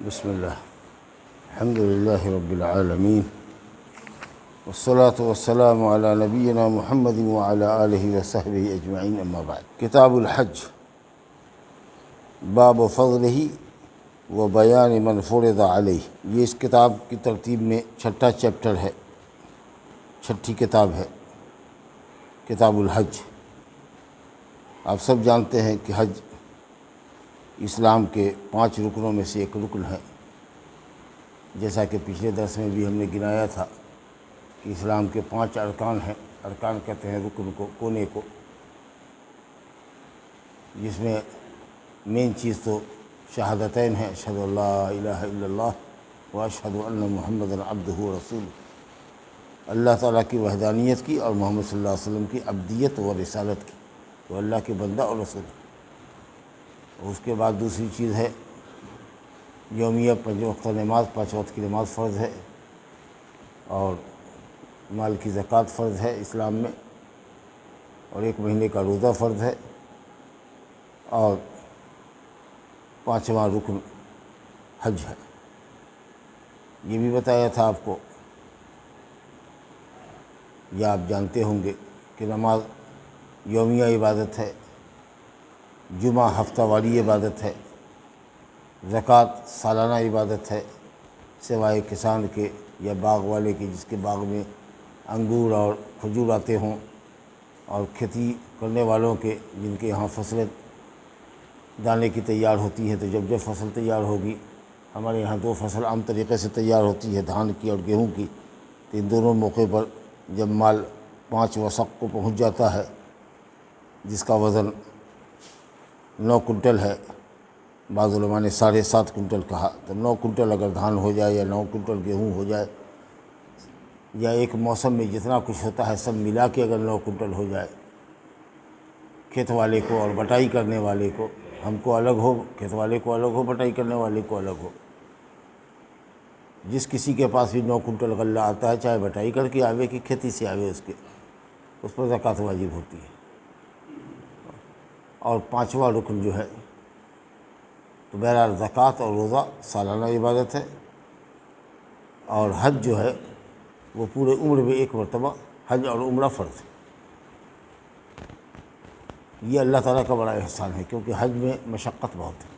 بسم اللہ الحمد للہ رب العالمین والصلاة والسلام علی نبینا محمد وعلی آلہ وصحبہ اجمعین اما بعد۔ کتاب الحج باب فضلہ و بیان من فرض علیہ، یہ اس کتاب کی ترتیب میں چھٹا چیپٹر ہے، چھٹی کتاب ہے کتاب الحج۔ آپ سب جانتے ہیں کہ حج اسلام کے 5 رکنوں میں سے ایک رکن ہے، جیسا کہ پچھلے درس میں بھی ہم نے گنایا تھا کہ اسلام کے 5 ارکان ہیں۔ ارکان کہتے ہیں رکن کو، کونے کو، جس میں مین چیز تو شہادتین ہیں، اشہد ان لا الہ الا اللہ و اشہد ان محمد عبدہ و رسولہ، اللہ تعالیٰ کی وحدانیت کی اور محمد صلی اللہ علیہ وسلم کی عبدیت و رسالت کی، وہ اللہ کے بندہ اور رسول۔ اور اس کے بعد دوسری چیز ہے یومیہ 5 وقت نماز، 5 وقت کی نماز فرض ہے، اور مال کی زکوٰۃ فرض ہے اسلام میں، اور 1 مہینے کا روزہ فرض ہے، اور 5واں رکن حج ہے۔ یہ بھی بتایا تھا آپ کو، یا آپ جانتے ہوں گے کہ نماز یومیہ عبادت ہے، جمعہ ہفتہ واری عبادت ہے، زکوٰۃ سالانہ عبادت ہے، سوائے کسان کے یا باغ والے کے جس کے باغ میں انگور اور کھجور آتے ہوں، اور کھیتی کرنے والوں کے جن کے یہاں فصلیں دانے کی تیار ہوتی ہے، تو جب فصل تیار ہوگی، ہمارے یہاں 2 فصل عام طریقے سے تیار ہوتی ہے، دھان کی اور گیہوں کی، تو ان دونوں موقع پر جب مال 5 وسق کو پہنچ جاتا ہے، جس کا وزن 9 کنٹل ہے، بعض علماء نے 7.5 کنٹل کہا، تو 9 کنٹل اگر دھان ہو جائے یا 9 کنٹل گیہوں ہو جائے، یا ایک موسم میں جتنا کچھ ہوتا ہے سب ملا کے اگر 9 کنٹل ہو جائے، کھیت والے کو اور بٹائی کرنے والے کو، ہم کو الگ ہو، کھیت والے کو الگ ہو، بٹائی کرنے والے کو الگ ہو، جس کسی کے پاس بھی 9 کنٹل غلہ آتا ہے، چاہے بٹائی کر کے آوے کہ کھیتی سے آوے، اس پر زکوٰۃ واجب ہوتی ہے۔ اور 5واں رکن جو ہے تو بہرحال زکوٰۃ اور روزہ سالانہ عبادت ہے، اور حج جو ہے وہ پورے عمر میں 1 مرتبہ حج اور عمرہ فرض ہے۔ یہ اللہ تعالیٰ کا بڑا احسان ہے، کیونکہ حج میں مشقت بہت ہے،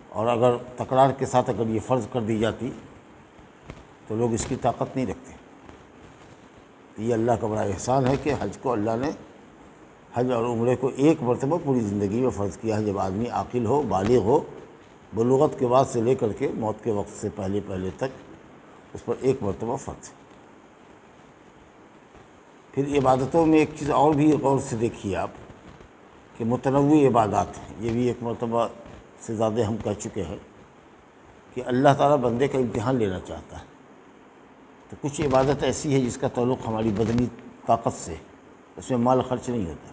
اور اگر تکرار کے ساتھ اگر یہ فرض کر دی جاتی تو لوگ اس کی طاقت نہیں رکھتے۔ تو یہ اللہ کا بڑا احسان ہے کہ حج کو اللہ نے، حج اور عمرے کو 1 مرتبہ پوری زندگی میں فرض کیا ہے، جب آدمی عاقل ہو، بالغ ہو، بلوغت کے بعد سے لے کر کے موت کے وقت سے پہلے تک اس پر 1 مرتبہ فرض ہے۔ پھر عبادتوں میں ایک چیز اور بھی غور سے دیکھیے آپ کہ متنوع عبادات ہیں، یہ بھی 1 مرتبہ سے زیادہ ہم کہہ چکے ہیں کہ اللہ تعالیٰ بندے کا امتحان لینا چاہتا ہے۔ تو کچھ عبادت ایسی ہے جس کا تعلق ہماری بدنی طاقت سے، اس میں مال خرچ نہیں ہوتا،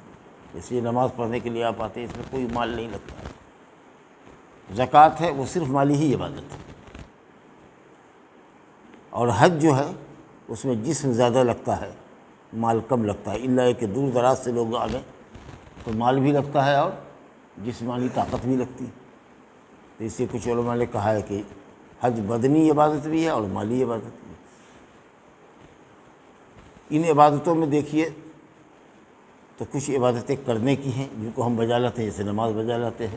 اس لیے نماز پڑھنے کے لیے آپ آتے ہیں، اس میں کوئی مال نہیں لگتا۔ زکوٰۃ ہے وہ صرف مالی ہی عبادت ہے، اور حج جو ہے اس میں جسم زیادہ لگتا ہے، مال کم لگتا ہے، الا کہ دور دراز سے لوگ آ گئے تو مال بھی لگتا ہے اور جسمانی طاقت بھی لگتی ہے۔ تو اس سے کچھ علماء نے کہا ہے کہ حج بدنی عبادت بھی ہے اور مالی عبادت بھی ہے۔ ان عبادتوں میں دیکھیے تو کچھ عبادتیں کرنے کی ہیں جن کو ہم بجا لاتے ہیں، جیسے نماز بجا لاتے ہیں،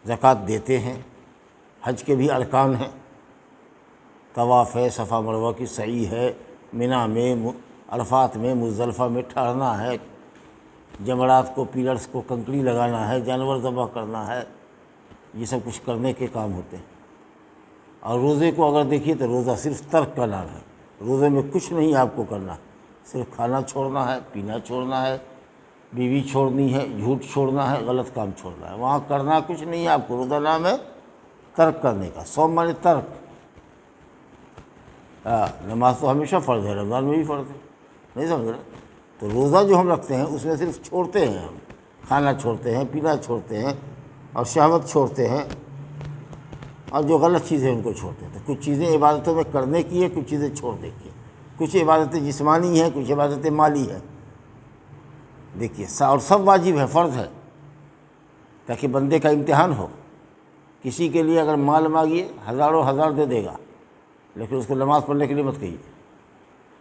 زکوٰۃ دیتے ہیں، حج کے بھی ارکان ہیں، طواف ہے، صفا مروہ کی سعی ہے، منی میں، عرفات میں، مزدلفہ میں ٹھہرنا ہے، جمرات کو، پیلرز کو کنکری لگانا ہے، جانور ذبح کرنا ہے، یہ سب کچھ کرنے کے کام ہوتے ہیں۔ اور روزے کو اگر دیکھیے تو روزہ صرف ترک کا نام ہے، روزے میں کچھ نہیں آپ کو کرنا، صرف کھانا چھوڑنا ہے، پینا چھوڑنا ہے، بیوی چھوڑنی ہے، جھوٹ چھوڑنا ہے، غلط کام چھوڑنا ہے، وہاں کرنا کچھ نہیں ہے آپ کو۔ روزہ نام ہے ترک کرنے کا، صوم مانے ترک۔ نماز تو ہمیشہ فرض ہے، رمضان میں بھی فرض ہے، نہیں سمجھ رہے؟ تو روزہ جو ہم رکھتے ہیں اس میں صرف چھوڑتے ہیں، ہم کھانا چھوڑتے ہیں، پینا چھوڑتے ہیں، اور شہوت چھوڑتے ہیں، اور جو غلط چیزیں ان کو چھوڑتے ہیں۔ تو کچھ چیزیں عبادتوں میں کرنے کی ہے، کچھ چیزیں چھوڑنے کی ہے، کچھ عبادتیں جسمانی ہیں، کچھ عبادتیں مالی ہیں۔ دیکھیے اور سب واجب ہے، فرض ہے، تاکہ بندے کا امتحان ہو۔ کسی کے لیے اگر مال مانگیے ہزاروں ہزار دے دے گا، لیکن اس کو نماز پڑھنے کے لیے مت کہیے،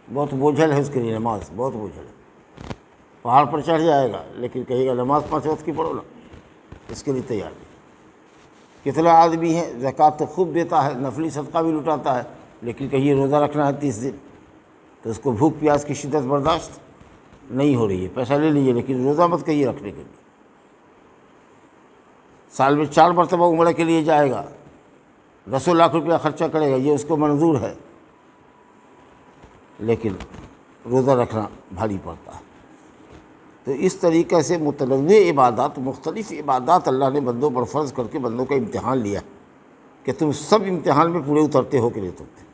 بہت بوجھل ہے اس کے لیے نماز، بہت بوجھل ہے، پہاڑ پر چڑھ جائے گا لیکن کہے گا نماز 5 وقت کی پڑھو نا، اس کے لیے تیار نہیں۔ کتنا آدمی ہے زکوٰۃ تو خوب دیتا ہے، نفلی صدقہ بھی لٹاتا ہے، لیکن کہیے روزہ رکھنا ہے 30 دن تو اس کو بھوک پیاس کی شدت برداشت نہیں ہو رہی ہے، پیسہ لے لیجیے لیکن روزہ مت کہیے رکھنے کے لیے۔ سال میں 4 مرتبہ عمرہ کے لیے جائے گا، 10 لاکھ روپیہ خرچہ کرے گا، یہ اس کو منظور ہے، لیکن روزہ رکھنا بھاری پڑتا ہے۔ تو اس طریقے سے متنوع عبادات، مختلف عبادات اللہ نے بندوں پر فرض کر کے بندوں کا امتحان لیا کہ تم سب امتحان میں پورے اترتے ہو کہ نہیں اترتے۔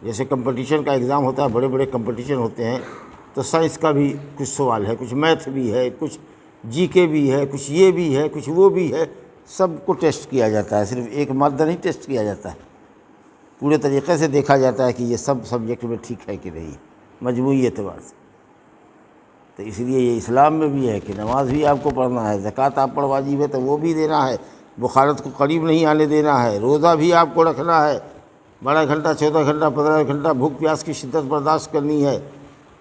جیسے کمپٹیشن کا ایگزام ہوتا ہے، بڑے بڑے کمپٹیشن ہوتے ہیں، تو سائنس کا بھی کچھ سوال ہے، کچھ میتھ بھی ہے، کچھ جی کے بھی ہے، کچھ یہ بھی ہے، کچھ وہ بھی ہے، سب کو ٹیسٹ کیا جاتا ہے، صرف ایک مادہ نہیں ٹیسٹ کیا جاتا ہے، پورے طریقے سے دیکھا جاتا ہے کہ یہ سب سبجیکٹ میں ٹھیک ہے کہ نہیں، مجموعی اعتبار سے۔ تو اس لیے یہ اسلام میں بھی ہے کہ نماز بھی آپ کو پڑھنا ہے، زکوٰۃ آپ پر واجب ہے تو وہ بھی دینا ہے، بخارت کو قریب نہیں آنے دینا ہے، روزہ بھی آپ کو رکھنا ہے، 12 گھنٹہ 14 گھنٹہ 15 گھنٹہ بھوک پیاس کی شدت برداشت کرنی ہے،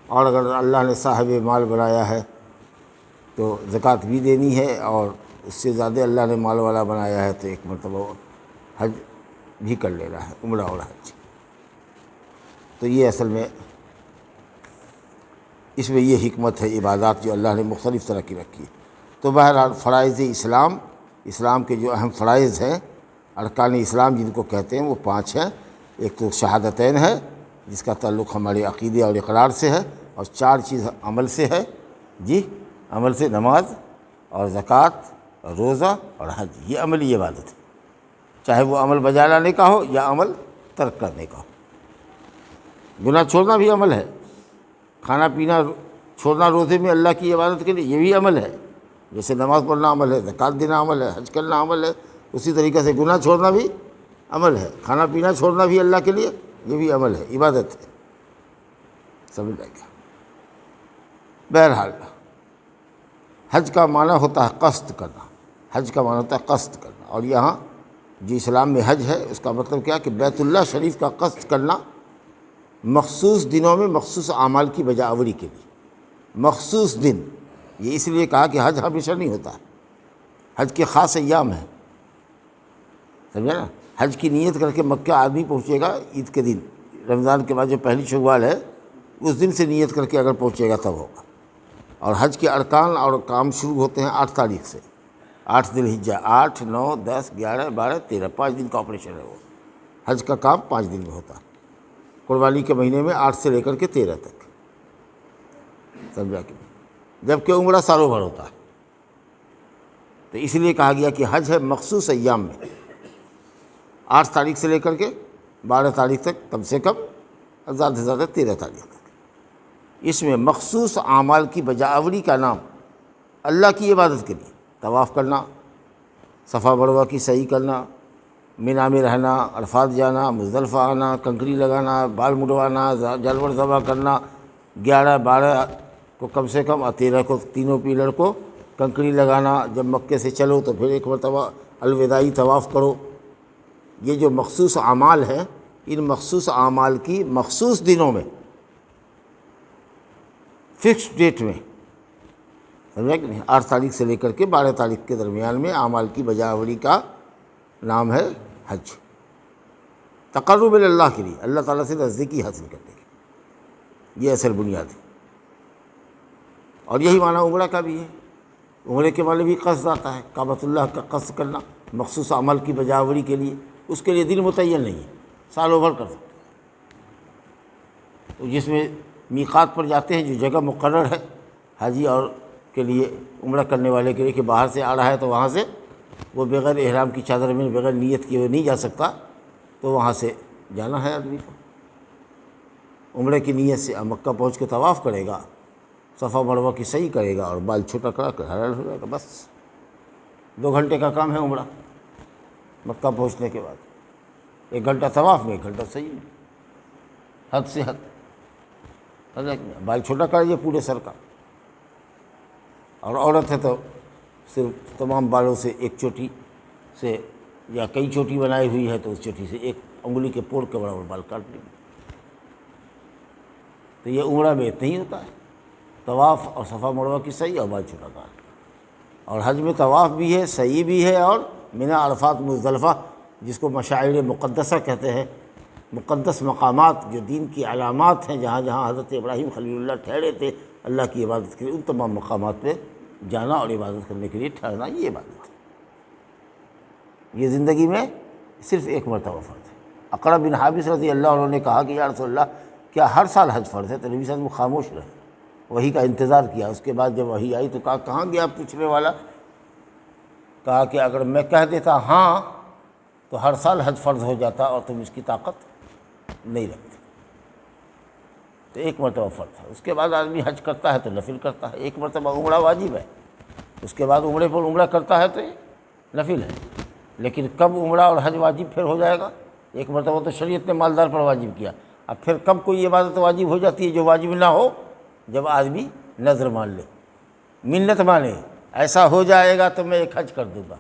اور اگر اللہ نے صاحب مال بنایا ہے تو زکوٰۃ بھی دینی ہے، اور اس سے زیادہ اللہ نے مال والا بنایا ہے تو ایک مرتبہ حج بھی کر لینا ہے، عمرہ اور حج۔ تو یہ اصل میں اس میں یہ حکمت ہے عبادات جو اللہ نے مختلف طرح کی رکھی ہے۔ تو بہرحال فرائض اسلام، اسلام کے جو اہم فرائض ہیں، ارکان اسلام جن کو کہتے ہیں، وہ 5 ہیں۔ ایک تو شہادتین ہے جس کا تعلق ہمارے عقیدے اور اقرار سے ہے، اور 4 چیز عمل سے ہے، جی عمل سے نماز اور زکوٰۃ اور روزہ اور حج، یہ عملی عبادت ہے، چاہے وہ عمل بجا لانے کا ہو یا عمل ترک کرنے کا ہو۔ گناہ چھوڑنا بھی عمل ہے، کھانا پینا چھوڑنا روزے میں اللہ کی عبادت کے لیے یہ بھی عمل ہے، جیسے نماز پڑھنا عمل ہے، زکوٰۃ دینا عمل ہے، حج کرنا عمل ہے، اسی طریقے سے گناہ چھوڑنا بھی عمل ہے، کھانا پینا چھوڑنا بھی اللہ کے لیے یہ بھی عمل ہے، عبادت ہے، سمجھ لیں گے۔ بہرحال حج کا معنی ہوتا ہے قصد کرنا، حج کا معنی ہوتا ہے قصد کرنا، اور یہاں جو اسلام میں حج ہے اس کا مطلب کیا کہ بیت اللہ شریف کا قصد کرنا مخصوص دنوں میں مخصوص اعمال کی بجاوری کے لیے، مخصوص دن، یہ اس لیے کہا کہ حج ہمیشہ نہیں ہوتا ہے، حج کے خاص ایام ہیں، سمجھا نا۔ حج کی نیت کر کے مکہ آدمی پہنچے گا عید کے دن، رمضان کے بعد جو پہلی شوال ہے اس دن سے نیت کر کے اگر پہنچے گا تب ہوگا۔ اور حج کے ارکان اور کام شروع ہوتے ہیں 8 تاریخ سے، 8 ذی الحجہ، 8 9 10 11 12 13، 5 دن کا آپریشن ہے وہ، حج کا کام 5 دن میں ہوتا ہے، قربانی کے مہینے میں 8 سے لے کر کے 13 تک، سمجھا کہ جبکہ عمرہ سالوں بھر ہوتا ہے۔ تو اس لیے کہا گیا کہ حج ہے مخصوص ایام میں، 8 تاریخ سے لے کر کے 12 تاریخ تک، کم سے کم زیادہ سے زیادہ 13 تاریخ تک، اس میں مخصوص اعمال کی بجاوری کا نام اللہ کی عبادت کے لیے، طواف کرنا، صفا مروہ کی سعی کرنا، مینا میں رہنا، عرفات جانا، مزدلفہ آنا، کنکری لگانا، بال مڈوانا، جانور ذبح کرنا، 11 12 کو کم سے کم اور 13 کو تینوں پیلر کو کنکری لگانا، جب مکے سے چلو تو پھر ایک مرتبہ الوداعی طواف کرو۔ یہ جو مخصوص اعمال ہیں، ان مخصوص اعمال کی مخصوص دنوں میں، فکس ڈیٹ میں، سمجھا کہ نہیں، 8 تاریخ سے لے کر کے 12 تاریخ کے درمیان میں اعمال کی بجاوری کا نام ہے حج، تقرب اللہ کے لیے، اللہ تعالیٰ سے نزدیکی حاصل کرنے کی، یہ اصل بنیاد ہے۔ اور یہی معنی عمرہ کا بھی ہے، عمرے کے معنی بھی قصد آتا ہے، کعبۃ اللہ کا قصد کرنا مخصوص عمل کی بجاوری کے لیے، اس کے لیے دن متعین نہیں ہے، سالوں بھر کر سکتے ہیں۔ جس میں میقات پر جاتے ہیں، جو جگہ مقرر ہے حاجی اور کے لیے، عمرہ کرنے والے کے لیے کہ باہر سے آ رہا ہے تو وہاں سے وہ بغیر احرام کی چادر میں، بغیر نیت کیے ہوئے نہیں جا سکتا، تو وہاں سے جانا ہے آدمی کو، عمرے کی نیت سے مکہ پہنچ کے طواف کرے گا، صفا مروہ کی سعی کرے گا، اور بال چھوٹا کرا کر حلال ہو جائے گا، بس 2 گھنٹے کا کام ہے عمرہ، مکہ پہنچنے کے بعد 1 گھنٹہ طواف میں، 1 گھنٹہ سعی میں، حد سے حد، بال چھوٹا کر یہ پورے سر کا، اور عورت ہے تو صرف تمام بالوں سے ایک چوٹی سے یا کئی چوٹی بنائی ہوئی ہے تو اس چوٹی سے ایک انگلی کے پوڑ کے برابر بال کاٹ لیں گے۔ تو یہ عمرہ میں اتنا ہی ہوتا ہے، طواف اور صفا مروہ کی سعی اور بال چھوٹا کاٹ۔ اور حج میں طواف بھی ہے، سعی بھی ہے، اور منی عرفات مزدلفہ جس کو مشاعر مقدسہ کہتے ہیں، مقدس مقامات جو دین کی علامات ہیں، جہاں جہاں حضرت ابراہیم خلیل اللہ ٹھہرے تھے اللہ کی عبادت کے لیے، ان تمام مقامات پہ جانا اور عبادت کرنے کے لیے ٹھہرنا، یہ عبادت ہے۔ یہ زندگی میں صرف ایک مرتبہ فرض ہے۔ اقرع بن حابس رضی اللہ عنہ نے کہا کہ یا رسول اللہ کیا ہر سال حج فرض ہے؟ تو نبی صلی اللہ علیہ وسلم خاموش رہے، وہی کا انتظار کیا۔ اس کے بعد جب وحی آئی تو کہا کہاں گیا پوچھنے والا؟ کہا کہ اگر میں کہہ دیتا ہاں تو ہر سال حج فرض ہو جاتا اور تم اس کی طاقت نہیں رکھتے۔ تو ایک مرتبہ فرض ہے، اس کے بعد آدمی حج کرتا ہے تو نفل کرتا ہے۔ ایک مرتبہ عمرہ واجب ہے، اس کے بعد عمرے پر عمرہ کرتا ہے تو یہ نفل ہے۔ لیکن کب عمرہ اور حج واجب پھر ہو جائے گا؟ ایک مرتبہ تو شریعت نے مالدار پر واجب کیا، اب پھر کب کوئی عبادت واجب ہو جاتی ہے جو واجب نہ ہو؟ جب آدمی نذر مان لے، منت مانے، ایسا ہو جائے گا تو میں ایک حج کر دوں گا۔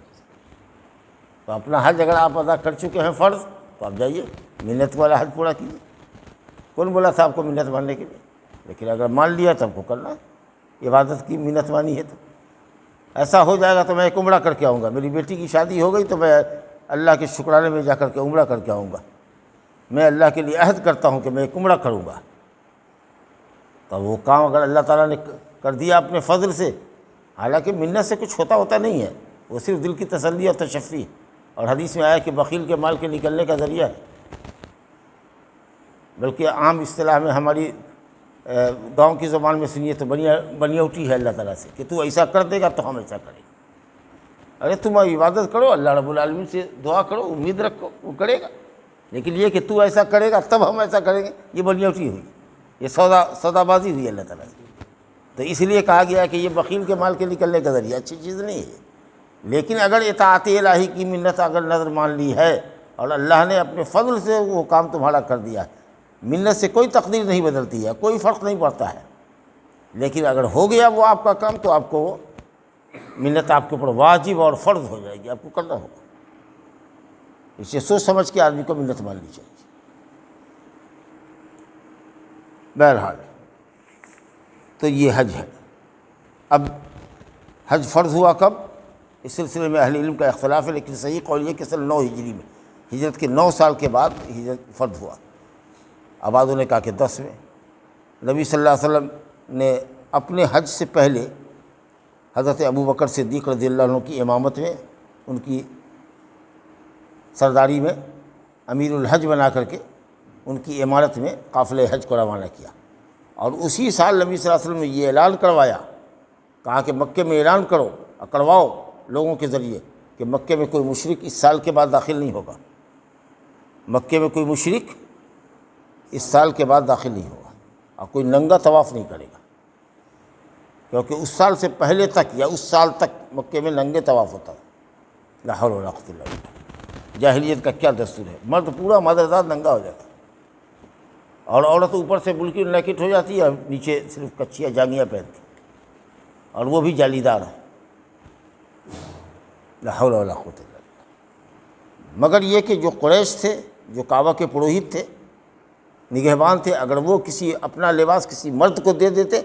تو اپنا حج اگر آپ ادا کر چکے ہیں فرض، تو آپ جائیے منت والا حج پورا کیجیے۔ کون بولا تھا آپ کو منت ماننے کے لیے؟ لیکن اگر مان لیا تو آپ کو کرنا ہے، عبادت کی منت مانی ہے تو ایسا ہو جائے گا تو میں ایک عمرہ کر کے آؤں گا۔ میری بیٹی کی شادی ہو گئی تو میں اللہ کے شکرانے میں جا کر کے عمرہ کر کے آؤں گا۔ میں اللہ کے لیے عہد کرتا ہوں کہ میں ایک عمرہ کروں گا۔ تو وہ کام اگر اللہ تعالیٰ نے کر دیا اپنے فضل سے، حالانکہ منت سے کچھ ہوتا نہیں ہے، وہ صرف دل کی تسلی اور تشفی، اور حدیث میں آیا کہ بخیل کے مال کے نکلنے کا ذریعہ ہے۔ بلکہ عام اصطلاح میں ہماری گاؤں کی زبان میں سنیے تو بنیوٹی ہے اللہ تعالیٰ سے کہ تو ایسا کر دے گا تو ہم ایسا کریں گے۔ ارے تم عبادت کرو، اللہ رب العالمین سے دعا کرو، امید رکھو، وہ کرے گا، لیکن یہ کہ تو ایسا کرے گا تب ہم ایسا کریں گے، یہ بنیوٹی ہوئی، یہ سودا بازی ہوئی اللہ تعالیٰ سے۔ تو اس لیے کہا گیا کہ یہ بخیل کے مال کے نکلنے کا ذریعہ اچھی چیز نہیں ہے۔ لیکن اگر اطاعت الہی کی منت اگر نظر مان لی ہے اور اللہ نے اپنے فضل سے وہ کام تمہارا کر دیا ہے، منت سے کوئی تقدیر نہیں بدلتی ہے، کوئی فرق نہیں پڑتا ہے، لیکن اگر ہو گیا وہ آپ کا کام تو آپ کو وہ منت آپ کے اوپر واجب اور فرض ہو جائے گی، آپ کو کرنا ہوگا۔ اسے سوچ سمجھ کے آدمی کو منت ماننی چاہیے۔ بہرحال تو یہ حج ہے۔ اب حج فرض ہوا کب؟ اس سلسلے میں اہل علم کا اختلاف ہے، لیکن صحیح قول یہ کہ سن 9 ہجری میں، ہجرت کے 9 سال کے بعد ہجرت فرض ہوا۔ آبادوں نے کہا کہ 10 میں۔ نبی صلی اللہ علیہ وسلم نے اپنے حج سے پہلے حضرت ابوبکر صدیق رضی اللہ عنہ کی امامت میں، ان کی سرداری میں امیر الحج بنا کر کے ان کی امارت میں قافلہ حج کو روانہ کیا، اور اسی سال نبی صلی اللہ علیہ وسلم نے یہ اعلان کروایا، کہا کہ مکے میں اعلان کرواؤ لوگوں کے ذریعے کہ مکے میں کوئی مشرک اس سال کے بعد داخل نہیں ہوگا، مکے میں کوئی مشرک اس سال کے بعد داخل نہیں ہوگا، اور کوئی ننگا طواف نہیں کرے گا، کیونکہ اس سال سے پہلے تک یا اس سال تک مکے میں ننگے طواف ہوتا ہے۔ لا حول ولا قوت الا باللہ۔ جاہلیت کا کیا دستور ہے، مرد پورا مادرزاد ننگا ہو جاتا ہے، اور عورت اوپر سے بالکل نیکٹ ہو جاتی ہے، نیچے صرف کچھیاں جانگیاں پہنتی، اور وہ بھی جالی دار ہے۔ لا حول ولا قوت الا باللہ۔ مگر یہ کہ جو قریش تھے، جو کعبہ کے پروہت تھے، نگہبان تھے، اگر وہ کسی اپنا لباس کسی مرد کو دے دیتے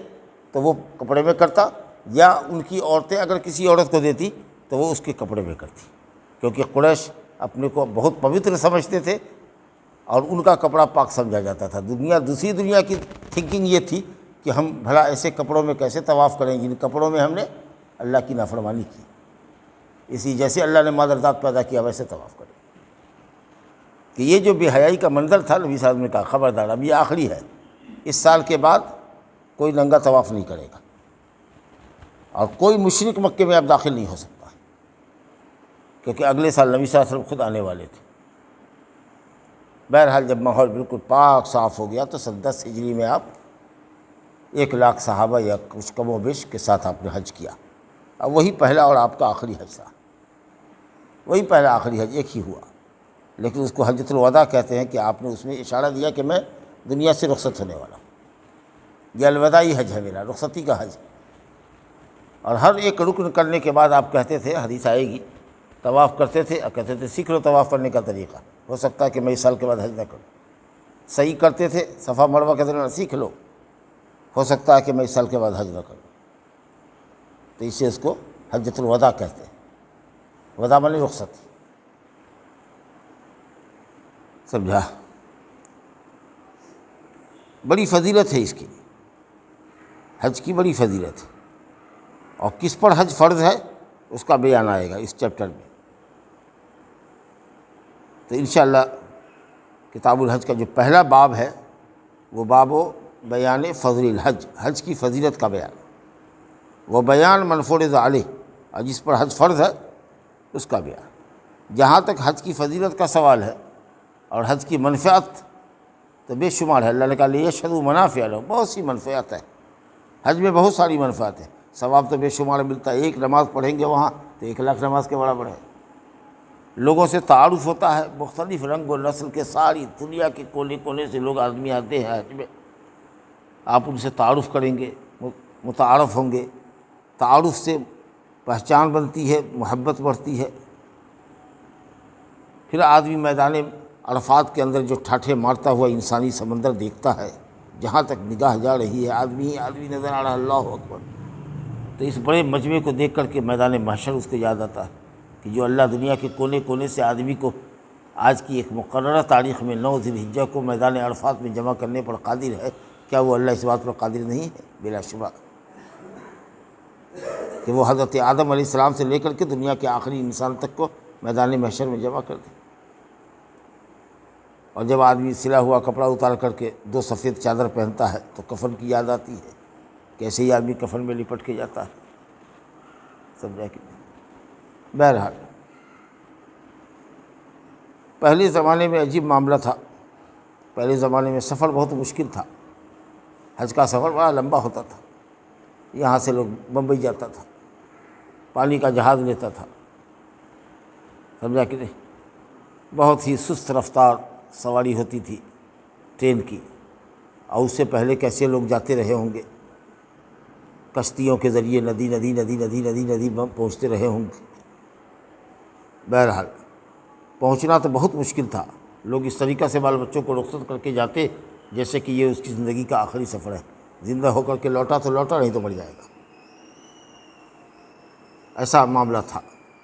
تو وہ کپڑے میں کرتا، یا ان کی عورتیں اگر کسی عورت کو دیتی تو وہ اس کے کپڑے میں کرتی، کیونکہ قریش اپنے کو بہت پوتر سمجھتے تھے اور ان کا کپڑا پاک سمجھا جاتا تھا۔ دوسری دنیا کی تھنکنگ یہ تھی کہ ہم بھلا ایسے کپڑوں میں کیسے طواف کریں جن کپڑوں میں ہم نے اللہ کی نافرمانی کی، اسی جیسے اللہ نے مادرزاد پیدا کیا ویسے طواف کریں۔ کہ یہ جو بے حیائی کا منظر تھا، نبی صاحب نے کہا خبردار اب یہ آخری ہے، اس سال کے بعد کوئی ننگا طواف نہیں کرے گا، اور کوئی مشرک مکے میں اب داخل نہیں ہو سکتا، کیونکہ اگلے سال نبی صلی اللہ علیہ وسلم خود آنے والے تھے۔ بہرحال جب ماحول بالکل پاک صاف ہو گیا تو سن 10 ہجری میں آپ 1,00,000 صحابہ یا کچھ کم و بیش کے ساتھ آپ نے حج کیا۔ اب وہی پہلا اور آپ کا آخری حج تھا، وہی پہلا آخری حج ایک ہی ہوا، لیکن اس کو حجۃ الوداع کہتے ہیں کہ آپ نے اس میں اشارہ دیا کہ میں دنیا سے رخصت ہونے والا ہوں، یہ الوداعی حج ہے، میرا رخصتی کا حج۔ اور ہر ایک رکن کرنے کے بعد آپ کہتے تھے، حدیث آئے گی طواف کرتے تھے اور کہتے تھے سیکھ لو طواف کرنے کا طریقہ، ہو سکتا ہے کہ میں اس سال کے بعد حج نہ کروں۔ صحیح کرتے تھے، صفا مروہ کہتے تھے سیکھ لو، ہو سکتا ہے کہ میں اس سال کے بعد حج نہ کروں۔ تو اس سے اس کو حجۃ الوداع کہتے ہیں، وداع معنی رخصت، سمجھا؟ بڑی فضیلت ہے اس کی، حج کی بڑی فضیلت ہے، اور کس پر حج فرض ہے اس کا بیان آئے گا اس چیپٹر میں۔ تو انشاءاللہ کتاب الحج کا جو پہلا باب ہے وہ باب و بیان فضل الحج، حج کی فضیلت کا بیان، وہ بیان من فرض علیہ، اور جس پر حج فرض ہے اس کا بیان۔ جہاں تک حج کی فضیلت کا سوال ہے اور حج کی منفعت تو بے شمار ہے۔ اللہ نے کہا لیشہدوا منافع لہم، بہت سی منفعت ہے حج میں، بہت ساری منفعت ہے، ثواب تو بے شمار ملتا ہے۔ ایک نماز پڑھیں گے وہاں تو 1,00,000 نماز کے برابر ہے۔ لوگوں سے تعارف ہوتا ہے، مختلف رنگ و نسل کے، ساری دنیا کے کونے کونے سے لوگ آدمی آتے ہیں حج میں، آپ ان سے تعارف کریں گے، متعارف ہوں گے، تعارف سے پہچان بنتی ہے، محبت بڑھتی ہے۔ پھر آدمی میدان عرفات کے اندر جو ٹھاٹھے مارتا ہوا انسانی سمندر دیکھتا ہے، جہاں تک نگاہ جا رہی ہے آدمی ہی آدمی نظر آ رہا ہے، اللہ اکبر۔ تو اس بڑے مجمع کو دیکھ کر کے میدان محشر اس کو یاد آتا ہے کہ جو اللہ دنیا کے کونے کونے سے آدمی کو آج کی ایک مقررہ تاریخ میں 9 ذی الحجہ کو میدان عرفات میں جمع کرنے پر قادر ہے، کیا وہ اللہ اس بات پر قادر نہیں ہے؟ بلا شبہ کہ وہ حضرت آدم علیہ السلام سے لے کر کے دنیا کے آخری انسان تک کو میدان محشر میں جمع کر دے۔ اور جب آدمی سلا ہوا کپڑا اتار کر کے 2 سفید چادر پہنتا ہے تو کفن کی یاد آتی ہے، کیسے ہی آدمی کفن میں لپٹ کے جاتا ہے، سمجھا کہ نہیں؟ بہرحال پہلے زمانے میں عجیب معاملہ تھا، پہلے زمانے میں سفر بہت مشکل تھا، حج کا سفر بڑا لمبا ہوتا تھا، یہاں سے لوگ بمبئی جاتا تھا، پانی کا جہاز لیتا تھا، سمجھا کہ نہیں؟ بہت ہی سست رفتار سواری ہوتی تھی ٹرین کی، اور اس سے پہلے کیسے لوگ جاتے رہے ہوں گے، کشتیوں کے ذریعے ندی ندی ندی ندی ندی ندی پہنچتے رہے ہوں گے۔ بہرحال پہنچنا تو بہت مشکل تھا، لوگ اس طریقہ سے بال بچوں کو رخصت کر کے جاتے جیسے کہ یہ اس کی زندگی کا آخری سفر ہے، زندہ ہو کر کے لوٹا تو لوٹا، نہیں تو مر جائے گا، ایسا معاملہ تھا،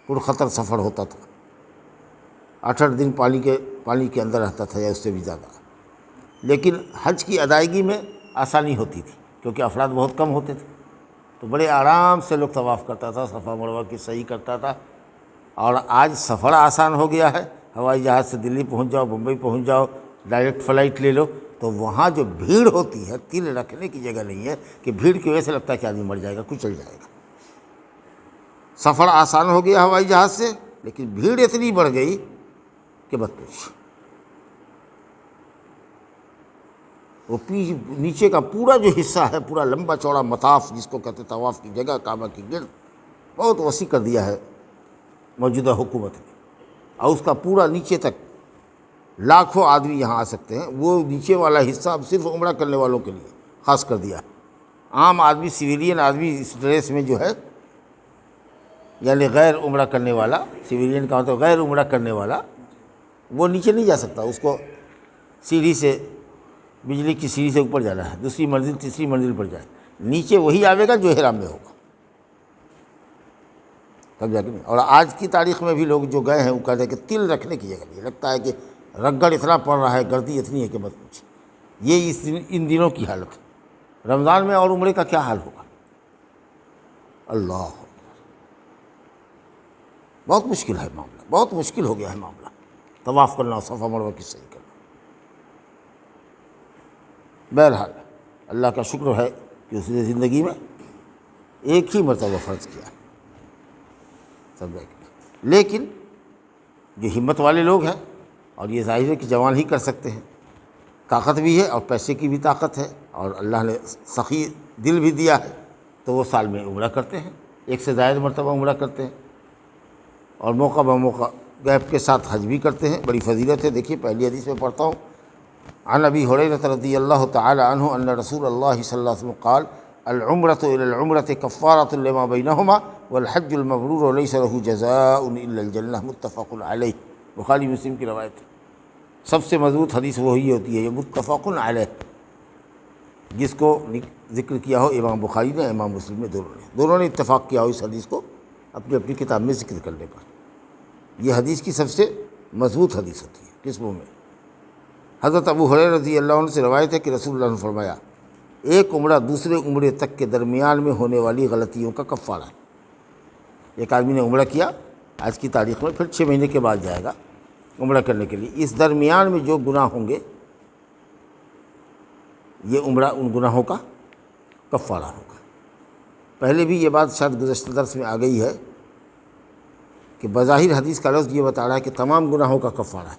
پرخطر سفر ہوتا تھا، 8 دن پانی کے اندر رہتا تھا یا اس سے بھی زیادہ۔ لیکن حج کی ادائیگی میں آسانی ہوتی تھی کیونکہ افراد بہت کم ہوتے تھے، تو بڑے آرام سے لوگ طواف کرتا تھا، صفا مروہ کی صحیح کرتا تھا۔ اور آج سفر آسان ہو گیا ہے، ہوائی جہاز سے دلی پہنچ جاؤ، بمبئی پہنچ جاؤ، ڈائریکٹ فلائٹ لے لو، تو وہاں جو بھیڑ ہوتی ہے تل رکھنے کی جگہ نہیں ہے، کہ بھیڑ کی وجہ سے لگتا ہے کہ آدمی مر جائے گا، کچل جائے گا۔ سفر آسان ہو گیا ہوائی جہاز سے، لیکن بھیڑ اتنی بڑھ گئی کہ مت پوچھ۔ وہ نیچے کا پورا جو حصہ ہے، پورا لمبا چوڑا مطاف جس کو کہتے طواف کی جگہ، کعبہ کی گرد بہت وسیع کر دیا ہے موجودہ حکومت نے، اور اس کا پورا نیچے تک لاکھوں آدمی یہاں آ سکتے ہیں۔ وہ نیچے والا حصہ اب صرف عمرہ کرنے والوں کے لیے خاص کر دیا ہے۔ عام آدمی، سویلین آدمی اس ڈریس میں جو ہے، یعنی غیر عمرہ کرنے والا، سویلین کا مطلب غیر عمرہ کرنے والا، وہ نیچے نہیں جا سکتا، اس کو سیڑھی سے، بجلی کی سیڑھی سے اوپر جانا ہے، 2ری منزل 3ری منزل پر جائے، نیچے وہی آئے گا جو احرام میں ہوگا، سمجھا کہ نہیں؟ اور آج کی تاریخ میں بھی لوگ جو گئے ہیں وہ کہتے ہیں کہ تل رکھنے کی جگہ نہیں، لگتا ہے کہ رگڑ اتنا پڑ رہا ہے، گردی اتنی ہے کہ مت پوچھ۔ یہ ان دنوں کی حالت ہے، رمضان میں اور عمرے کا کیا حال ہوگا؟ اللہ، بہت مشکل ہے معاملہ، بہت مشکل ہو گیا ہے معاملہ، طواف کرنا، صفا مروہ کی صحیح کرنا۔ بہرحال اللہ کا شکر ہے کہ اس نے زندگی میں ایک ہی مرتبہ فرض کیا، سمجھا کہ، لیکن جو ہمت والے لوگ ہیں، اور یہ ظاہر ہے کہ جوان ہی کر سکتے ہیں، طاقت بھی ہے اور پیسے کی بھی طاقت ہے، اور اللہ نے سخی دل بھی دیا ہے، تو وہ سال میں عمرہ کرتے ہیں، 1 سے زائد مرتبہ عمرہ کرتے ہیں، اور موقع بموقع گیپ کے ساتھ حج بھی کرتے ہیں، بڑی فضیلت ہے۔ دیکھیے پہلی حدیث میں پڑھتا ہوں، عن ابی ہریرہ رضی اللہ تعالی عنہ ان رسول اللہ صلی اللہ علیہ وسلم قال العمرۃ الی العمرۃ کفارۃ لما بینہما والحج المبرور لیس لہ جزاء الا الجنہ متفق علیہ، بخاری مسلم کی روایت ہے۔ سب سے مضبوط حدیث وہی ہوتی ہے یہ متفق علیہ، جس کو ذکر کیا ہو امام بخاری نے، امام مسلم نے، دونوں نے اتفاق کیا ہو اس حدیث کو اپنی اپنی کتاب میں ذکر کرنے پر۔ یہ حدیث کی سب سے مضبوط حدیث ہوتی ہے قسموں میں۔ حضرت ابو ہریرہ رضی اللہ عنہ سے روایت ہے کہ رسول اللہ نے فرمایا ایک عمرہ دوسرے عمرے تک کے درمیان میں ہونے والی غلطیوں کا کفارہ ہے۔ ایک آدمی نے عمرہ کیا آج کی تاریخ میں، پھر 6 مہینے کے بعد جائے گا عمرہ کرنے کے لیے، اس درمیان میں جو گناہ ہوں گے یہ عمرہ ان گناہوں کا کفارہ ہوگا۔ پہلے بھی یہ بات شاید گزشتہ درس میں آ گئی ہے کہ بظاہر حدیث کا لفظ یہ بتا رہا ہے کہ تمام گناہوں کا کفارہ ہے،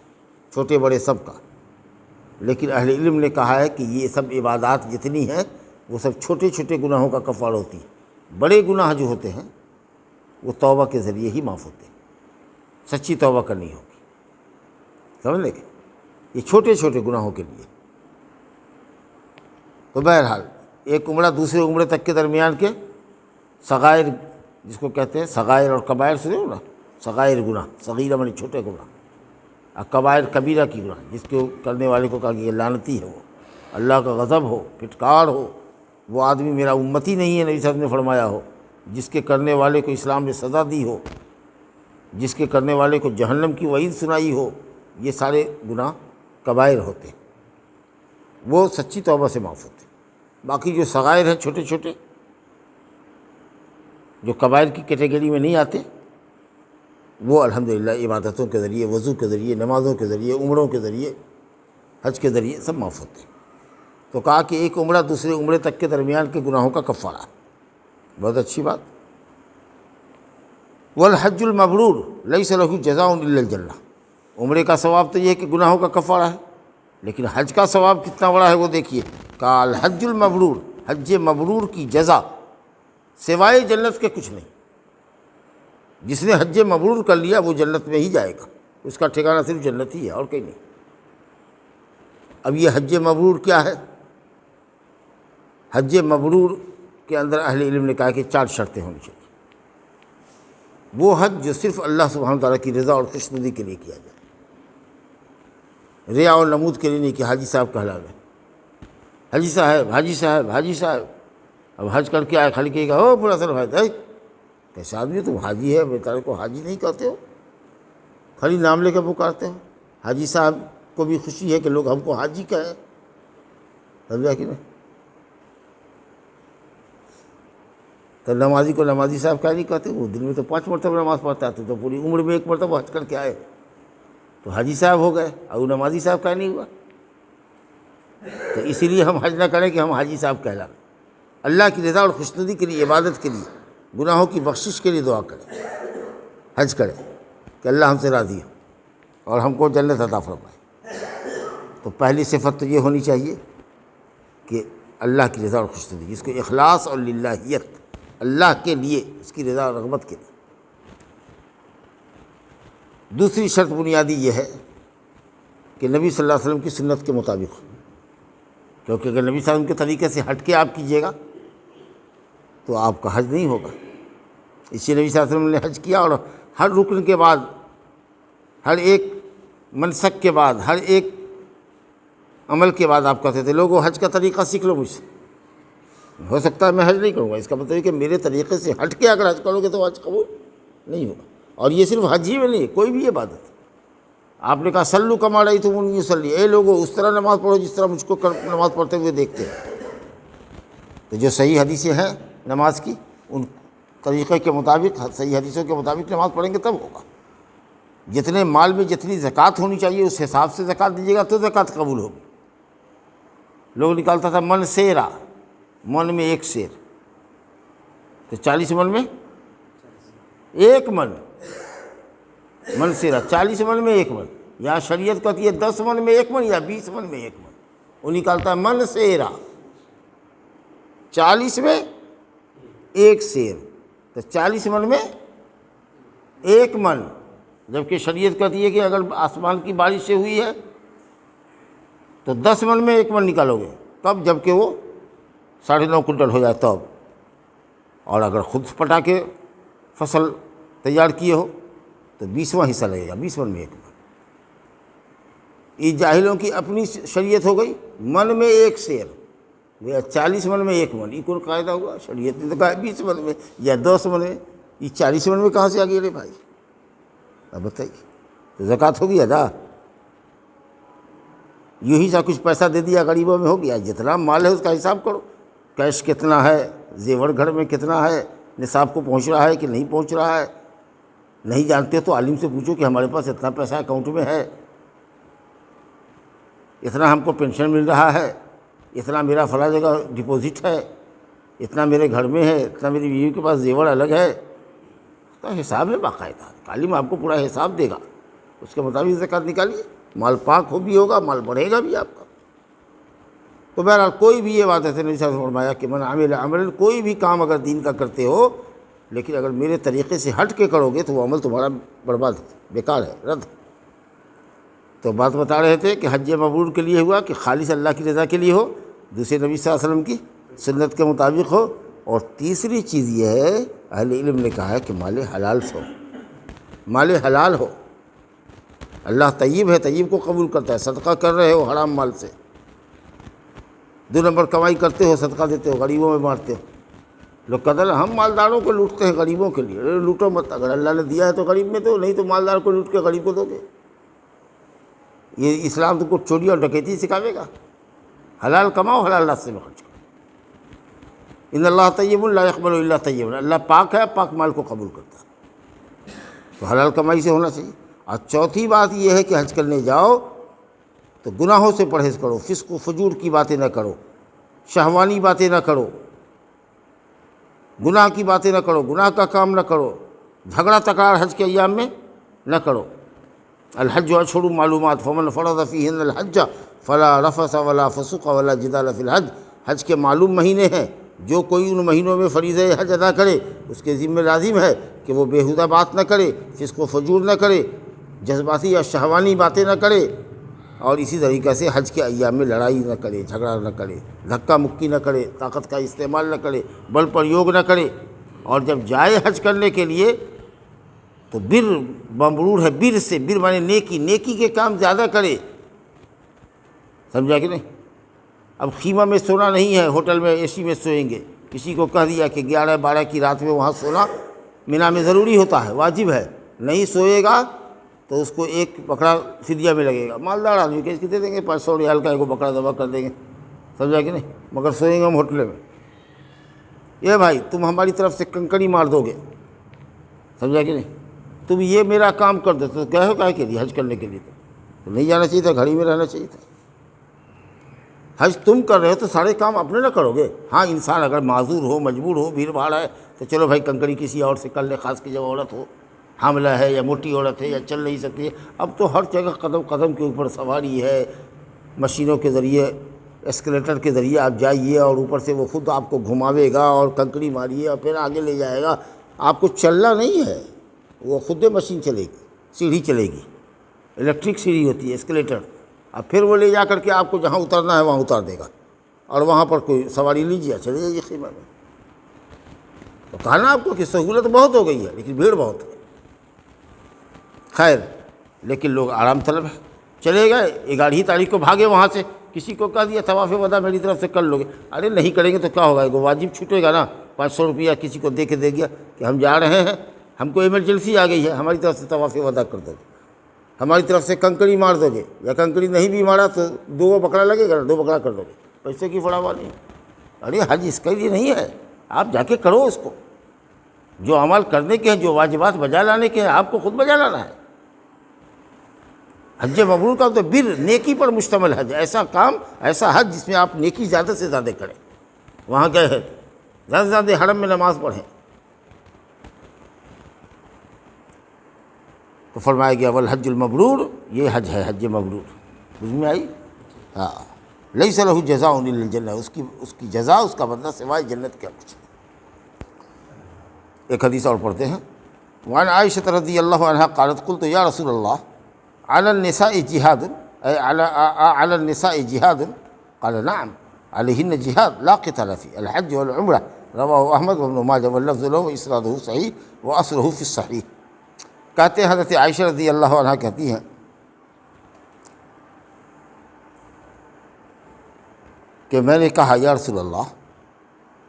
چھوٹے بڑے سب کا، لیکن اہل علم نے کہا ہے کہ یہ سب عبادات جتنی ہیں وہ سب چھوٹے چھوٹے گناہوں کا کفارہ ہوتی ہے۔ بڑے گناہ جو ہوتے ہیں وہ توبہ کے ذریعے ہی معاف ہوتے ہیں، سچی توبہ کرنی ہوگی، سمجھ لیں کہ یہ چھوٹے چھوٹے گناہوں کے لیے۔ تو بہرحال ایک عمرہ دوسرے عمرے تک کے درمیان کے صغائر، جس کو کہتے ہیں صغائر اور کبائر، سنے ہو نا، صغائر گناہ، صغیرہ معنی چھوٹے گناہ، اور کبائر کبیرہ کی گناہ، جس کو کرنے والے کو کہا کہ یہ لعنتی ہے، وہ اللہ کا غضب ہو، پھٹکار ہو، وہ آدمی میرا امتی نہیں ہے، نبی صاحب نے فرمایا ہو، جس کے کرنے والے کو اسلام نے سزا دی ہو، جس کے کرنے والے کو جہنم کی وعید سنائی ہو، یہ سارے گناہ کبائر ہوتے ہیں، وہ سچی توبہ سے معاف ہوتے ہیں۔ باقی جو صغائر ہیں چھوٹے چھوٹے جو کبائر کی کیٹیگری میں نہیں آتے، وہ الحمدللہ عبادتوں کے ذریعے، وضو کے ذریعے، نمازوں کے ذریعے، عمروں کے ذریعے، حج کے ذریعے سب معاف ہوتے ہیں۔ تو کہا کہ ایک عمرہ دوسرے عمرے تک کے درمیان کے گناہوں کا کفارہ، بہت اچھی بات۔ والحج المبرور لیس لہ جزاء الا الجنہ، عمرے کا ثواب تو یہ ہے کہ گناہوں کا کفارہ ہے، لیکن حج کا ثواب کتنا بڑا ہے وہ دیکھیے۔ کہا الحج المبرور، حج مبرور کی جزا سوائے جنت کے کچھ نہیں۔ جس نے حج مبرور کر لیا وہ جنت میں ہی جائے گا، اس کا ٹھکانہ صرف جنت ہی ہے اور کہیں نہیں۔ اب یہ حج مبرور کیا ہے؟ حج مبرور کے اندر اہل علم نے کہا کہ 4 شرطیں ہونی چاہیے۔ وہ حج جو صرف اللہ سبحانہ تعالیٰ کی رضا اور خوشنودی کے لیے کیا جائے، ریا اور نمود کے لیے نہیں کہ حاجی صاحب کہلا گئے، حاجی صاحب حاجی صاحب حاجی صاحب، اب حج کر کے آئے خالی کہے گا ہو پورا سر بھائی کیسے آدمی تم حاجی ہے، بیچارے کو حاجی نہیں کہتے ہو، خالی نام لے کے پکارتے ہو۔ حاجی صاحب کو بھی خوشی ہے کہ لوگ ہم کو حاجی کہیں، سمجھا کہ نہیں؟ تو نمازی کو نمازی صاحب کیا نہیں کہتے، وہ دن میں تو 5 مرتبہ نماز پڑھتا ہے، تو پوری عمر میں 1 مرتبہ حج کر کے آئے تو حاجی صاحب ہو گئے، اور وہ نمازی صاحب کیا نہیں ہوا۔ تو اسی لیے ہم حج نہ کریں کہ ہم حاجی صاحب کہلائیں، اللہ کی رضا اور خوشنودی کے لیے، عبادت کے لیے، گناہوں کی بخشش کے لیے دعا کریں، حج کریں کہ اللہ ہم سے راضی ہو اور ہم کو جنت عطا فرمائے۔ تو پہلی صفت تو یہ ہونی چاہیے کہ اللہ کی رضا اور خوشنودی، جس کو اخلاص اور للہیت، اللہ کے لیے، اس کی رضا اور رغبت کے لیے۔ دوسری شرط بنیادی یہ ہے کہ نبی صلی اللہ علیہ وسلم کی سنت کے مطابق، کیونکہ اگر نبی صلی اللہ علیہ وسلم کے طریقے سے ہٹ کے آپ کیجیے گا تو آپ کا حج نہیں ہوگا۔ اسی نبی صلی اللہ علیہ وسلم نے حج کیا، اور ہر رکن کے بعد، ہر ایک منسک کے بعد، ہر ایک عمل کے بعد آپ کہتے تھے لوگوں حج کا طریقہ سیکھ لو مجھ سے، ہو سکتا ہے میں حج نہیں کروں گا، اس کا مطلب ہے کہ میرے طریقے سے ہٹ کے اگر حج کرو گے تو حج قبول نہیں ہوگا۔ اور یہ صرف حج ہی میں نہیں ہے، کوئی بھی عبادت۔ آپ نے کہا سلو کما رأیتمونی اصلی، اے لوگو اس طرح نماز پڑھو جس طرح مجھ کو نماز پڑھتے ہوئے دیکھتے ہیں۔ تو جو صحیح حدیثیں ہیں نماز کی، ان طریقے کے مطابق، صحیح حدیثوں کے مطابق نماز پڑھیں گے تب ہوگا۔ جتنے مال میں جتنی زکوٰۃ ہونی چاہیے اس حساب سے زکوٰۃ دیجیے گا تو زکوٰۃ قبول ہوگی۔ لوگ نکالتا تھا من سیرا، من میں 1 سیر، تو 40 من میں 1 من، من سیرا 40 من میں 1 من، یا شریعت کہتی ہے 10 من میں 1 من یا 20 من میں 1 من، وہ نکالتا ہے من سیرا، 40 میں 1 سیر، تو 40 من میں 1 من، جبکہ شریعت کہتی ہے کہ اگر آسمان کی بارش سے ہوئی ہے تو 10 من میں 1 من نکالو گے، تب جبکہ وہ 9.5 کنٹل ہو جائے تب، اور اگر خود پٹا کے فصل تیار کیے ہو تو 20واں حصہ لگے گا، 20 من میں 1 من۔ یہ جاہلوں کی اپنی شریعت ہو گئی، من میں 1 سیر، 40 من میں 1 من، یہ کون قاعدہ ہوا؟ شریعت نے تو کہا 20 من میں یا 10 من میں، یہ 40 من میں کہاں سے آ گئی رے بھائی؟ اب بتائیے، تو زکوٰۃ ہوگی ادا؟ یوں ہی سا کچھ پیسہ دے دیا غریبوں میں، ہو گیا؟ جتنا مال ہے اس کا حساب کرو، کیش کتنا ہے، زیور گھر میں کتنا ہے، نصاب کو پہنچ رہا ہے کہ نہیں پہنچ رہا ہے۔ نہیں جانتے تو عالم سے پوچھو کہ ہمارے پاس اتنا پیسہ اکاؤنٹ میں ہے، اتنا ہم کو پینشن مل رہا ہے، اتنا میرا فلاں جگہ ڈپوزٹ ہے، اتنا میرے گھر میں ہے، اتنا میری بیوی کے پاس زیور الگ ہے، اس کا حساب ہے باقاعدہ۔ عالم آپ کو پورا حساب دے گا، اس کے مطابق زکوٰۃ نکالیے، مال پاک ہو بھی ہوگا، مال بڑھے گا بھی آپ کا۔ تو بہرحال کوئی بھی یہ بات ہے، نبی صلی اللہ علیہ وسلم نے فرمایا کہ من عمل عملا، کوئی بھی کام اگر دین کا کرتے ہو لیکن اگر میرے طریقے سے ہٹ کے کرو گے تو وہ عمل تمہارا برباد ہے، بیکار ہے، رد۔ تو بات بتا رہے تھے کہ حج مبرور کے لیے ہوا کہ خالص اللہ کی رضا کے لیے ہو، دوسرے نبی صلی اللہ علیہ وسلم کی سنت کے مطابق ہو، اور تیسری چیز یہ ہے اہل علم نے کہا ہے کہ مال حلال سے ہو، مال حلال ہو۔ اللہ طیب ہے، طیب کو قبول کرتا ہے۔ صدقہ کر رہے ہو حرام مال سے، 2 نمبر کمائی کرتے ہو، صدقہ دیتے ہو، غریبوں میں بانٹتے ہو۔ لوگ قدر ہم مالداروں کو لوٹتے ہیں غریبوں کے لیے، ارے لوٹو مت، اگر اللہ نے دیا ہے تو غریب میں دو، نہیں تو مالدار کو لوٹ کے غریب کو دو گے۔ یہ اسلام تو کو چوری اور ڈکیتی سکھاوے گا؟ حلال کماؤ، حلال راستے میں خرچ کرو۔ ان اللہ طیب لا یقبل الا طیبا، اللہ پاک ہے، پاک مال کو قبول کرتا ہے، تو حلال کمائی سے ہونا چاہیے۔ اور چوتھی بات یہ ہے کہ حج کرنے جاؤ تو گناہوں سے پرہیز کرو، فسق و فجور کی باتیں نہ کرو، شہوانی باتیں نہ کرو، گناہ کی باتیں نہ کرو، گناہ کا کام نہ کرو، جھگڑا تکرار حج کے ایام میں نہ کرو۔ الحج اشہر معلومات فمن فرض فیہن الحج فلا رفث ولا فسوق ولا جدال فی الحج، حج کے معلوم مہینے ہیں، جو کوئی ان مہینوں میں فریضہ حج ادا کرے اس کے ذمہ لازم ہے کہ وہ بیہودہ بات نہ کرے، فسق و فجور نہ کرے، جذباتی یا شہوانی باتیں نہ کرے، اور اسی طریقے سے حج کے ایام میں لڑائی نہ کرے، جھگڑا نہ کرے، دھکا مکی نہ کرے، طاقت کا استعمال نہ کرے، بل پریوگ نہ کرے۔ اور جب جائے حج کرنے کے لیے تو بر بمرور ہے، بر سے، بر مانے نیکی، نیکی کے کام زیادہ کرے، سمجھا کہ نہیں؟ اب خیمہ میں سونا نہیں ہے، ہوٹل میں اے سی میں سوئیں گے، کسی کو کہہ دیا کہ 11-12 کی رات میں وہاں سونا مینا میں ضروری ہوتا ہے، واجب ہے، نہیں سوئے گا تو اس کو 1 بکرا فدیہ میں لگے گا۔ مالدار آدمی کے اس کے دے دیں گے 500 ریال کا 1 بکرا ذبح کر دیں گے، سمجھا کہ نہیں؟ مگر سوئیں گے ہم ہوٹل میں۔ یہ بھائی تم ہماری طرف سے کنکڑی مار دو گے، سمجھا کہ نہیں؟ تم یہ میرا کام کر دو تو گئے ہو کاہے کے لیے؟ حج کرنے کے لیے تو نہیں جانا چاہیے تھا، گھڑی میں رہنا چاہیے تھا۔ حج تم کر رہے ہو تو سارے کام اپنے نہ کرو گے۔ ہاں انسان اگر معذور ہو، مجبور ہو، بھیڑ بھاڑ ہے تو چلو بھائی کنکڑی کسی اور سے کر لے، خاص کی جب عورت ہو، حاملہ ہے یا موٹی عورت ہے یا چل نہیں سکتی ہے۔ اب تو ہر جگہ قدم قدم کے اوپر سواری ہے، مشینوں کے ذریعے، اسکلیٹر کے ذریعے آپ جائیے اور اوپر سے وہ خود آپ کو گھماوے گا اور کنکڑی ماریے اور پھر آگے لے جائے گا۔ آپ کو چلنا نہیں ہے، وہ خود مشین چلے گی، سیڑھی چلے گی، الیکٹرک سیڑھی ہوتی ہے، اسکلیٹر، اب پھر وہ لے جا کر کے آپ کو جہاں اترنا ہے وہاں اتار دے گا، اور وہاں پر کوئی سواری لیجیے، چلے جائیے خیمہ میں۔ تو کہا نا آپ کو کہ سہولت بہت ہو گئی ہے لیکن بھیڑ بہت ہے۔ خیر، لیکن لوگ آرام طلب ہے، چلے گئے 11 تاریخ کو بھاگے وہاں سے، کسی کو کہہ دیا طواف وداع میری طرف سے کر لو گے، ارے نہیں کریں گے تو کیا ہوگا؟ واجب چھوٹے گا نا، 500 روپیہ کسی کو دے کے دے گیا کہ ہم جا رہے ہیں، ہم کو ایمرجنسی آ گئی ہے، ہماری طرف سے طواف وداع کر دو گے، ہماری طرف سے کنکڑی مار دو گے، یا کنکڑی نہیں بھی مارا تو 2 بکرا لگے گا، 2 بکرا کر دو گے، پیسے کی فڑاوا نہیں۔ ارے حج اس کے لیے نہیں ہے، آپ جا کے کرو اس کو، جو عمل کرنے کے ہیں، جو واجبات بجا لانے کے ہیں، آپ کو خود بجا لانا ہے۔ حج مبرور کا تو بر، نیکی پر مشتمل حج، ایسا کام، ایسا حج جس میں آپ نیکی زیادہ سے زیادہ کریں، وہاں گئے ہیں زیادہ سے زیادہ حرم میں نماز پڑھیں۔ تو فرمایا گیا والحج المبرور، یہ حج ہے، حج مبرور، سمجھ میں آئی؟ ہاں، لیس لہ جزاء الا الجنہ، اس کی جزا، اس کا بدلہ سوائے جنت کے کچھ۔ ایک حدیث اور پڑھتے ہیں، وعن عائشہ رضی اللہ عنہا قالت قلت یا رسول اللہ علی النساء جہاد، اے علی النساء جہاد؟ قال نعم علیہن جہاد لا قتال فی الحج والعمرہ رواہ احمد و ابن ماجہ واللفظ لہ واسنادہ صحیح واصلہ فی الصحیح۔ کہتے ہیں حضرت عائشہ رضی اللہ عنہا کہتی ہیں کہ میں نے کہا یا رسول اللہ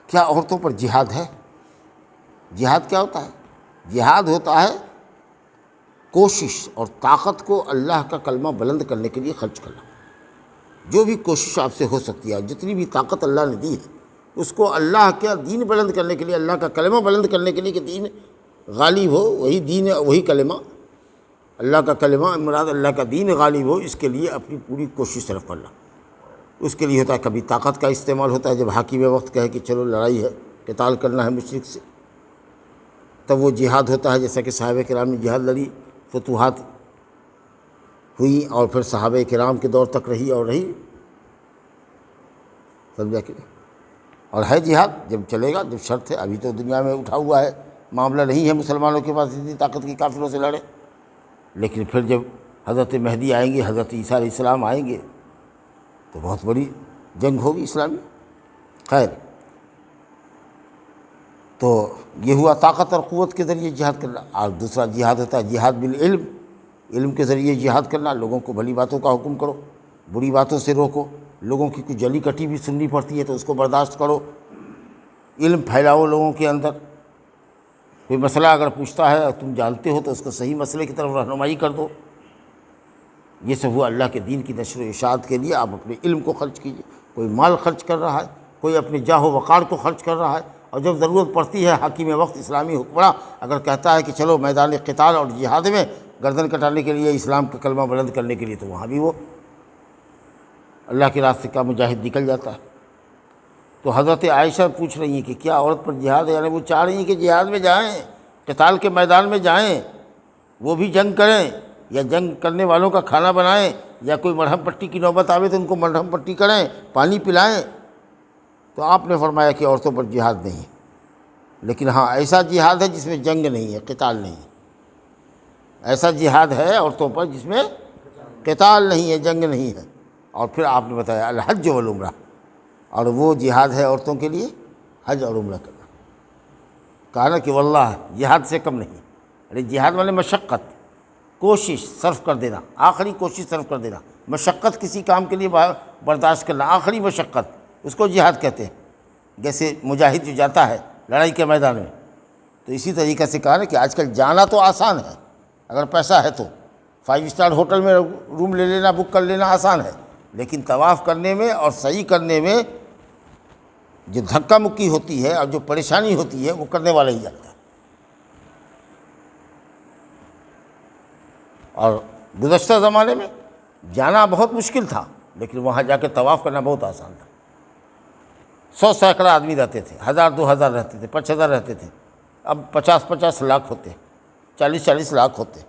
کیا عورتوں پر جہاد ہے؟ جہاد کیا ہوتا ہے؟ جہاد ہوتا ہے کوشش اور طاقت کو اللہ کا کلمہ بلند کرنے کے لیے خرچ کرنا۔ جو بھی کوشش آپ سے ہو سکتی ہے، جتنی بھی طاقت اللہ نے دی ہے، اس کو اللہ کا دین بلند کرنے کے لیے، اللہ کا کلمہ بلند کرنے کے لیے کہ دین غالب ہو، وہی دین وہی کلمہ، اللہ کا کلمہ مراد اللہ کا دین غالب ہو، اس کے لیے اپنی پوری کوشش صرف کرنا۔ اس کے لیے ہوتا ہے کبھی طاقت کا استعمال ہوتا ہے، جب حاکم وقت کہے کہ چلو لڑائی ہے، قتال کرنا ہے مشرک سے، تب وہ جہاد ہوتا ہے، جیسا کہ صحابہ کرام نے جہاد لڑی، فتوحات ہوئی اور پھر صحابہ کرام کے دور تک رہی اور رہی، سمجھا کہ نہیں؟ اور ہے جہاد جب چلے گا، جب شرط ہے۔ ابھی تو دنیا میں اٹھا ہوا ہے، معاملہ نہیں ہے مسلمانوں کے پاس اتنی طاقت کی کافروں سے لڑے، لیکن پھر جب حضرت مہدی آئیں گے، حضرت عیسیٰ علیہ السلام آئیں گے، تو بہت بڑی جنگ ہوگی اسلامی۔ خیر، تو یہ ہوا طاقت اور قوت کے ذریعے جہاد کرنا۔ اور دوسرا جہاد ہوتا ہے جہاد بالعلم، علم کے ذریعے جہاد کرنا، لوگوں کو بھلی باتوں کا حکم کرو، بری باتوں سے روکو، لوگوں کی کوئی جلی کٹی بھی سننی پڑتی ہے تو اس کو برداشت کرو، علم پھیلاؤ لوگوں کے اندر۔ کوئی مسئلہ اگر پوچھتا ہے اور تم جانتے ہو تو اس کو صحیح مسئلے کی طرف رہنمائی کر دو۔ یہ سب ہوا اللہ کے دین کی نشر و اشاعت کے لیے۔ آپ اپنے علم کو خرچ کیجیے، کوئی مال خرچ کر رہا ہے، کوئی اپنے جاہ و وقار کو خرچ کر رہا ہے، اور جب ضرورت پڑتی ہے حاکم وقت اسلامی حکمراں اگر کہتا ہے کہ چلو میدان قتال اور جہاد میں گردن کٹانے کے لیے، اسلام کا کلمہ بلند کرنے کے لیے، تو وہاں بھی وہ اللہ کے راستے کا مجاہد نکل جاتا ہے۔ تو حضرت عائشہ پوچھ رہی ہیں کہ کیا عورت پر جہاد ہے؟ یعنی وہ چاہ رہی ہیں کہ جہاد میں جائیں، قتال کے میدان میں جائیں، وہ بھی جنگ کریں، یا جنگ کرنے والوں کا کھانا بنائیں، یا کوئی مرہم پٹی کی نوبت آوے تو ان کو مرہم پٹی کریں، پانی پلائیں۔ تو آپ نے فرمایا کہ عورتوں پر جہاد نہیں ہے، لیکن ہاں ایسا جہاد ہے جس میں جنگ نہیں ہے، قتال نہیں ہے۔ ایسا جہاد ہے عورتوں پر جس میں قتال نہیں ہے، جنگ نہیں ہے۔ اور پھر آپ نے بتایا الحج والعمرہ، اور وہ جہاد ہے عورتوں کے لیے حج اور عمرہ کرنا۔ کہا نا کہ واللہ جہاد سے کم نہیں۔ ارے جہاد والے مشقت، کوشش صرف کر دینا، آخری کوشش صرف کر دینا، مشقت کسی کام کے لیے برداشت کرنا، آخری مشقت، اس کو جہاد کہتے ہیں۔ جیسے مجاہد جو جاتا ہے لڑائی کے میدان میں، تو اسی طریقے سے کہا نا کہ آج کل جانا تو آسان ہے اگر پیسہ ہے تو، 5 اسٹار ہوٹل میں روم لے لینا، بک کر لینا آسان ہے، لیکن طواف کرنے میں اور صحیح کرنے میں جو دھکا مکی ہوتی ہے اور جو پریشانی ہوتی ہے وہ کرنے والا ہی جانتا ہے۔ اور گزشتہ زمانے میں جانا بہت مشکل تھا، لیکن وہاں جا کے طواف کرنا بہت آسان تھا۔ 100 سینکڑا آدمی رہتے تھے، 1000 2000 رہتے تھے، 5000 رہتے تھے، اب 50 لاکھ ہوتے، 40 لاکھ ہوتے۔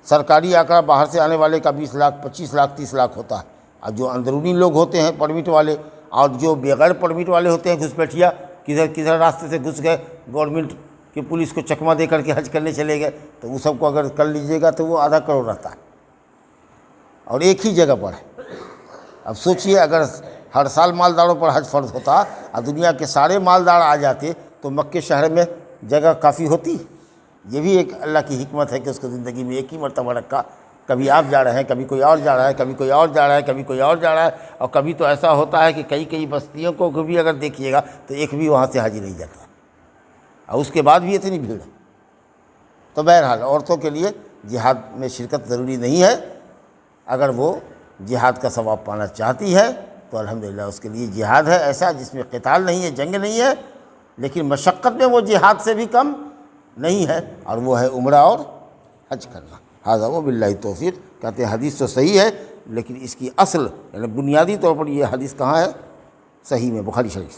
سرکاری آنکڑا باہر سے آنے والے کا 20 لاکھ 25 لاکھ 30 لاکھ ہوتا ہے، اور جو اندرونی لوگ ہوتے ہیں پرمٹ والے، اور جو بغیر پرمٹ والے ہوتے ہیں گھسپیٹھیا، کدھر راستے سے گھس گئے، گورنمنٹ کی پولیس کو چکمہ دے کر کے حج کرنے چلے گئے، تو وہ سب کو اگر کر لیجیے گا تو وہ آدھا کروڑ رہتا ہے، اور ایک ہی جگہ پر ہے۔ اب سوچئے اگر ہر سال مالداروں پر حج فرض ہوتا اور دنیا کے سارے مالدار آ جاتے تو مکے شہر میں جگہ کافی ہوتی۔ یہ بھی ایک اللہ کی حکمت ہے کہ اس کو زندگی میں ایک ہی مرتبہ رکھا۔ کبھی آپ جا رہے ہیں، کبھی کوئی اور جا رہا ہے، کبھی کوئی اور جا رہا ہے، کبھی کوئی اور جا رہا ہے، اور کبھی تو ایسا ہوتا ہے کہ کئی بستیوں کو بھی اگر دیکھیے گا تو ایک بھی وہاں سے حاجی نہیں جاتا، اور اس کے بعد بھی اتنی بھیڑ ہے۔ تو بہرحال عورتوں کے لیے جہاد میں شرکت ضروری نہیں ہے، اگر وہ جہاد کا ثواب پانا چاہتی ہے تو الحمدللہ اس کے لیے جہاد ہے ایسا جس میں قتال نہیں ہے، جنگ نہیں ہے، لیکن مشقت میں وہ جہاد سے بھی کم نہیں ہے، اور وہ ہے عمرہ اور حج کرنا۔ ھذا وباللہ توفیق۔ کہتے ہیں حدیث تو صحیح ہے، لیکن اس کی اصل یعنی بنیادی طور پر یہ حدیث کہاں ہے؟ صحیح میں، بخاری شریف۔